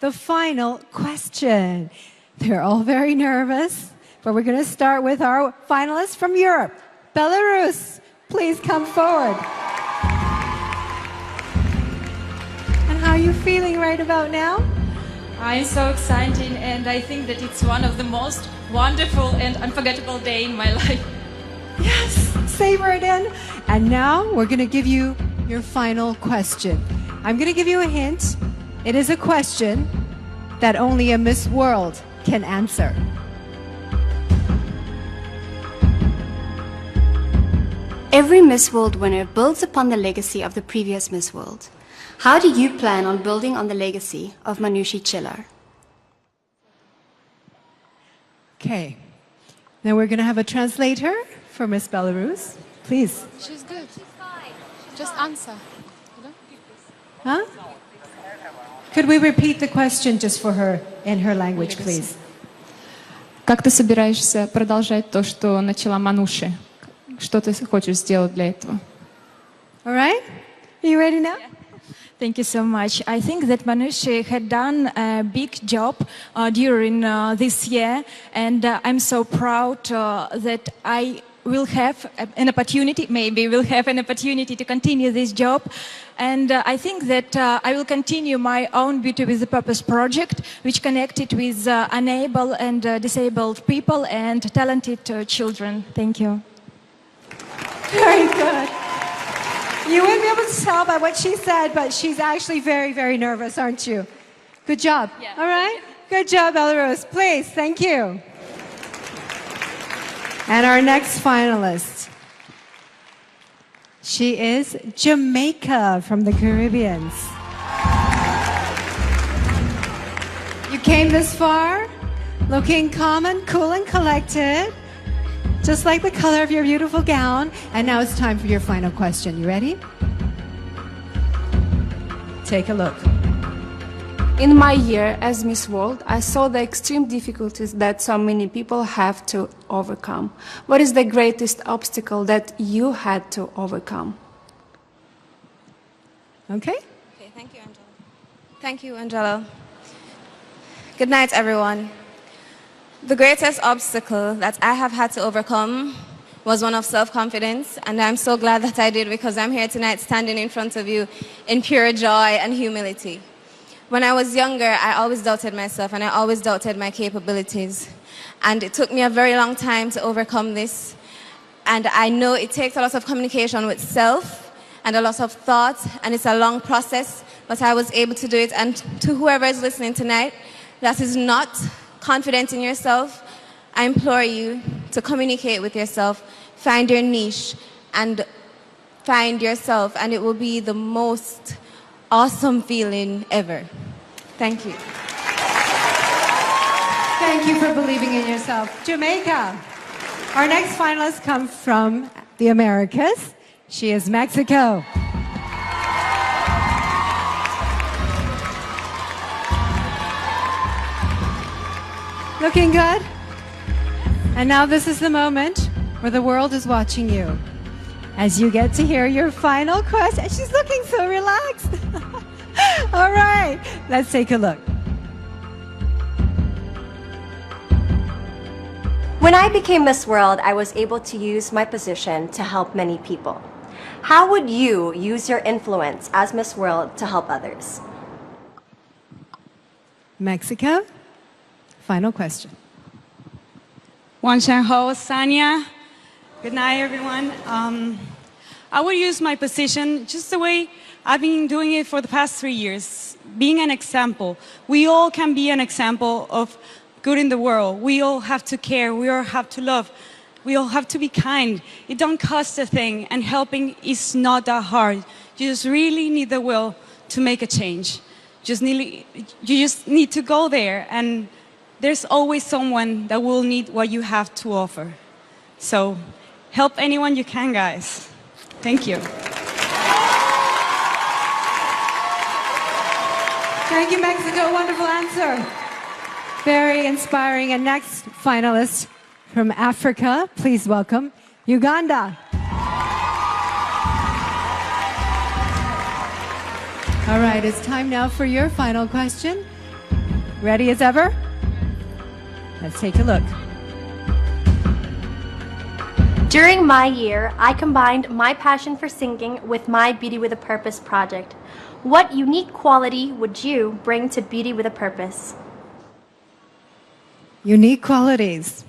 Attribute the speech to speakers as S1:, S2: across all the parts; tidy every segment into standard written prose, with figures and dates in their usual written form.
S1: the final question. They're all very nervous, but we're going to start with our finalists from Europe. Belarus, please come forward. And how are you feeling right about now?
S2: I'm so excited, and I think that it's one of the most wonderful and unforgettable day in my life.
S1: Yes, savor it in. And now we're going to give you your final question. I'm going to give you a hint. It is a question that only a Miss World can answer.
S3: Every Miss World winner builds upon the legacy of the previous Miss World. How do you plan on building on the legacy of Manushi Chillar?
S1: Okay. Now we're going to have a translator for Miss Belarus. Please.
S4: She's good. Just answer.
S1: Huh? Could we repeat the question just for her in her language, please?
S4: Как ты собираешься продолжать то, что начала Мануши? Что ты хочешь сделать для этого?
S1: All right? Are you ready now?
S2: Thank you so much. I think that Manushi had done a big job during this year, and I'm so proud that I will have an opportunity, maybe will have an opportunity to continue this job. And I think that I will continue my own Beauty with a Purpose project, which connected with unable and disabled people and talented children. Thank you.
S1: Very good. You wouldn't be able to tell by what she said, but she's actually very, very nervous, aren't you? Good job.
S2: Yeah.
S1: All right? Good job, Belarus. Please, thank you. And our next finalist. She is Jamaica from the Caribbean. You came this far looking calm and cool and collected, just like the color of your beautiful gown. And now it's time for your final question. You ready? Take a look.
S5: In my year as Miss World, I saw the extreme difficulties that so many people have to overcome. What is the greatest obstacle that you had to overcome?
S1: Okay.
S6: Okay, thank you, Angela. Thank you, Angela. Good night, everyone. The greatest obstacle that I have had to overcome was one of self-confidence, and I'm so glad that I did, because I'm here tonight standing in front of you in pure joy and humility. When I was younger, I always doubted myself, and I always doubted my capabilities. And it took me a very long time to overcome this. And I know it takes a lot of communication with self and a lot of thought, and it's a long process, but I was able to do it. And to whoever is listening tonight that is not confident in yourself, I implore you to communicate with yourself, find your niche, and find yourself, and it will be the most awesome feeling ever. Thank you.
S1: Thank you for believing in yourself. Jamaica. Our next finalist comes from the Americas. She is Mexico. Looking good? And now this is the moment where the world is watching you as you get to hear your final question. She's looking so relaxed. All right, let's take a look.
S7: When I became Miss World, I was able to use my position to help many people. How would you use your influence as Miss World to help others?
S1: Mexico, final question.
S8: Wan Shan Ho, Sanya. Good night, everyone. I will use my position just the way I've been doing it for the past 3 years, being an example. We all can be an example of good in the world. We all have to care. We all have to love. We all have to be kind. It don't cost a thing, and helping is not that hard. You just really need the will to make a change. You just need to go there, and there's always someone that will need what you have to offer. So help anyone you can, guys. Thank you.
S1: Thank you, Mexico. Wonderful answer. Very inspiring. And next finalist from Africa, please welcome Uganda. All right, it's time now for your final question. Ready as ever? Let's take a look.
S7: During my year, I combined my passion for singing with my Beauty with a Purpose project. What unique quality would you bring to Beauty with a Purpose?
S1: Unique qualities.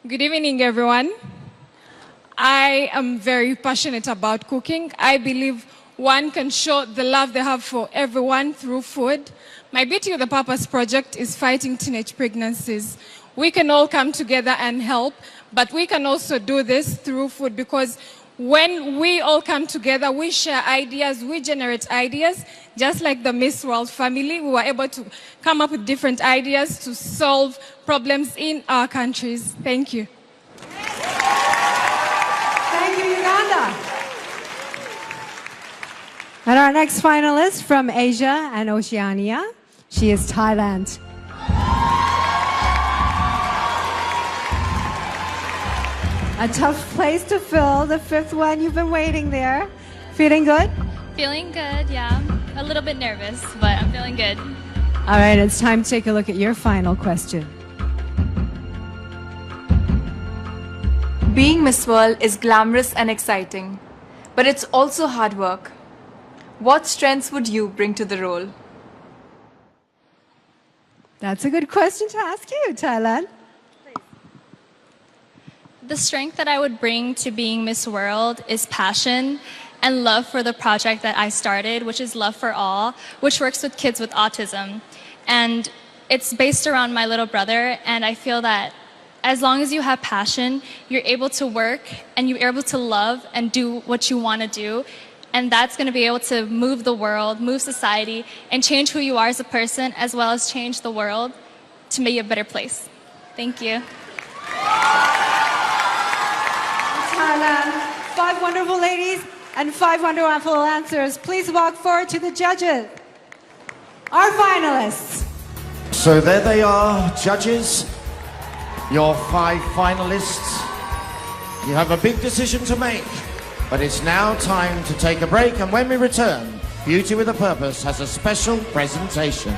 S2: Good evening, everyone. I am very passionate about cooking. I believe one can show the love they have for everyone through food. My Beauty with a Purpose project is fighting teenage pregnancies. We can all come together and help, but we can also do this through food, because when we all come together, we share ideas, we generate ideas, just like the Miss World family. We were able to come up with different ideas to solve problems in our countries. Thank you.
S1: Thank you, Uganda. And our next finalist from Asia and Oceania, she is Thailand. A tough place to fill, the fifth one. You've been waiting there. Feeling good?
S9: Feeling good, yeah. A little bit nervous, but I'm feeling good.
S1: All right, it's time to take a look at your final question.
S10: Being Miss World is glamorous and exciting, but it's also hard work. What strengths would you bring to the role?
S1: That's a good question to ask you, Thailand.
S9: The strength that I would bring to being Miss World is passion and love for the project that I started, which is Love for All, which works with kids with autism. And it's based around my little brother, and I feel that as long as you have passion, you're able to work and you're able to love and do what you want to do. And that's going to be able to move the world, move society, and change who you are as a person, as well as change the world to make it a better place. Thank you.
S1: Thailand, 5 wonderful ladies and 5 wonderful answers. Please walk forward to the judges. Our finalists.
S11: So there they are, judges. Your 5 finalists. You have a big decision to make, but it's now time to take a break, and when we return, Beauty with a Purpose has a special presentation.